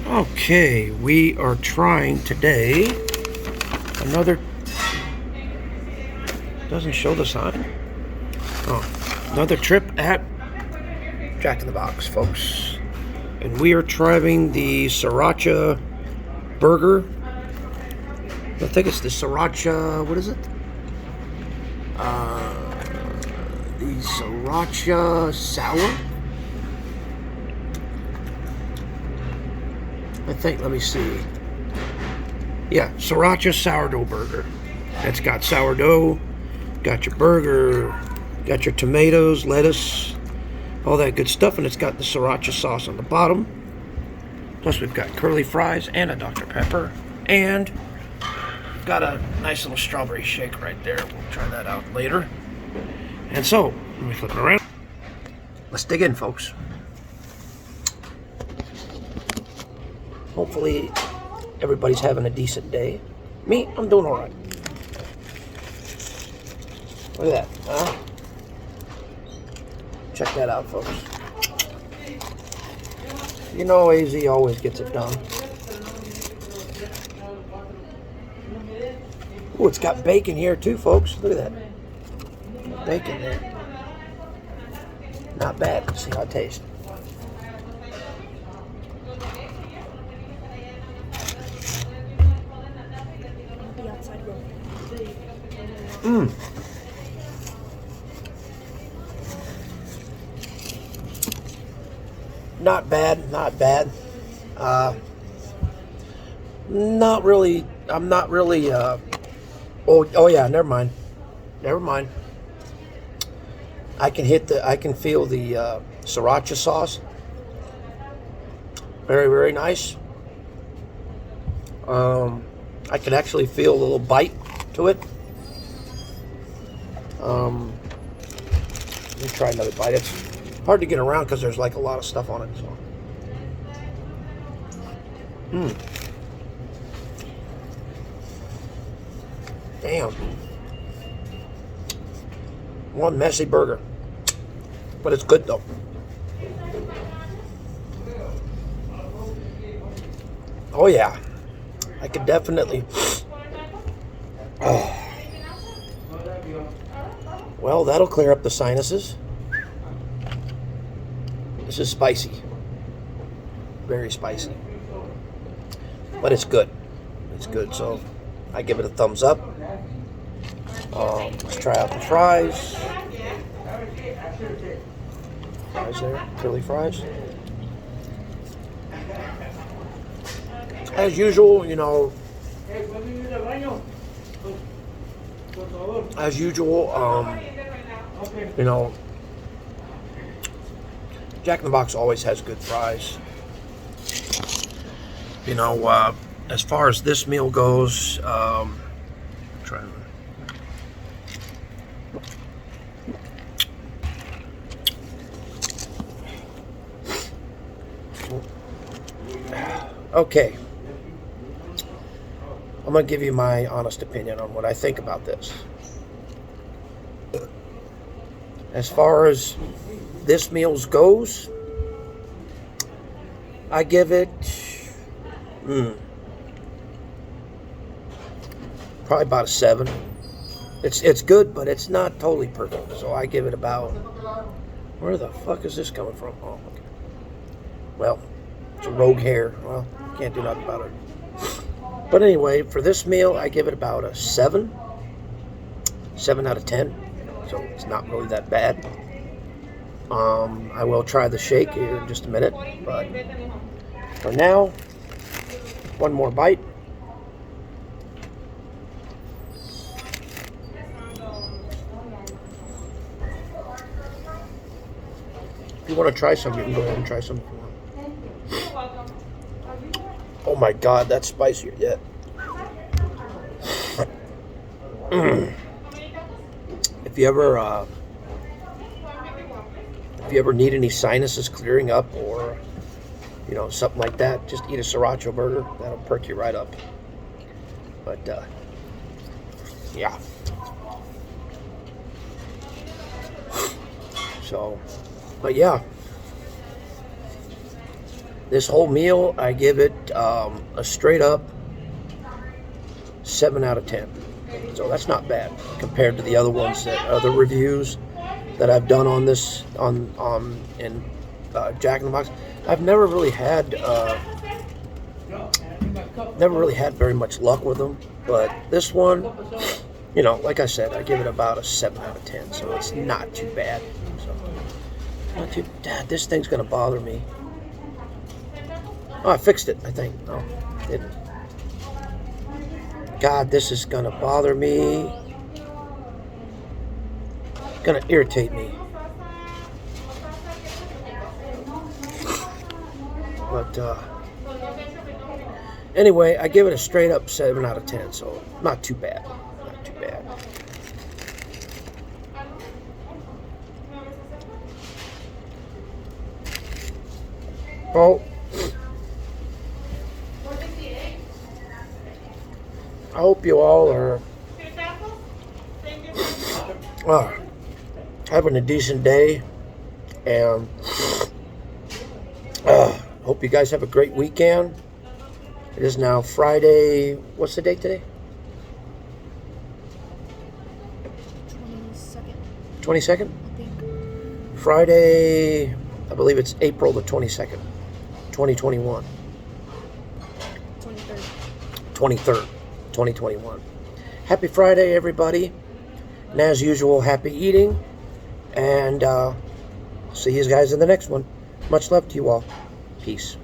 Okay, we are trying today another. Doesn't show the sign. Oh, another trip at Jack in the Box, folks. And we are trying the sriracha burger. I think it's the sriracha. What is it? The sriracha sour. I think. Let me see. Yeah, sriracha sourdough burger. It's got sourdough, got your burger, got your tomatoes, lettuce, all that good stuff, and it's got the sriracha sauce on the bottom. Plus we've got curly fries and a Dr. Pepper, and we've got a nice little strawberry shake right there. We'll try that out later. And so, let me flip it around. Let's dig in, folks. Hopefully everybody's having a decent day. Me, I'm doing all right. Look at that, huh? Check that out, folks. You know AZ always gets it done. Ooh, it's got bacon here too, folks. Look at that. Bacon there. Not bad. Let's see how it tastes. Not bad, not bad. Not really. I'm not really. Oh yeah. Never mind. Never mind. I can feel the sriracha sauce. Very, very nice. I can actually feel a little bite to it. Let me try another bite. It's hard to get around because there's like a lot of stuff on it. So. Damn. One messy burger. But it's good though. Oh yeah. I could definitely. Oh. Well, that'll clear up the sinuses. This is spicy. Very spicy. But it's good. It's good. So I give it a thumbs up. Let's try out the fries. Fries there. Curly fries. As usual, you know. As usual, you know, Jack in the Box always has good fries. You know, as far as this meal goes, okay. I'm going to give you my honest opinion on what I think about this. As far as this meals goes, I give it probably about a 7. It's good, but it's not totally perfect. So I give it about, where the fuck is this coming from? Oh, okay. Well, it's a rogue hair. Well, can't do nothing about it. But anyway, for this meal, I give it about a 7. 7 out of 10. So it's not really that bad. I will try the shake here in just a minute. But for now, one more bite. If you want to try some, you can go ahead and try some. Oh my God, that's spicier yet. If you ever need any sinuses clearing up or, you know, something like that, just eat a sriracha burger. That'll perk you right up. But yeah. So, but yeah. This whole meal, I give it a straight up 7 out of 10. So that's not bad compared to the other ones, that other reviews that I've done on this in Jack in the Box. I've never really had very much luck with them, but this one, like I said, I give it about a 7 out of 10. So it's not too bad. So not too bad. This thing's gonna bother me. Oh, I fixed it, I think. No, it didn't. God, this is gonna bother me. Gonna irritate me. But anyway, I give it a straight up 7 out of 10. So not too bad. Not too bad. Well, I hope you all are having a decent day, and hope you guys have a great weekend. It is now Friday. What's the date today? 22nd? I think. Friday, I believe it's April the 22nd, 2021. 23rd, 2021. Happy Friday, everybody. And as usual, happy eating. And see you guys in the next one. Much love to you all. Peace.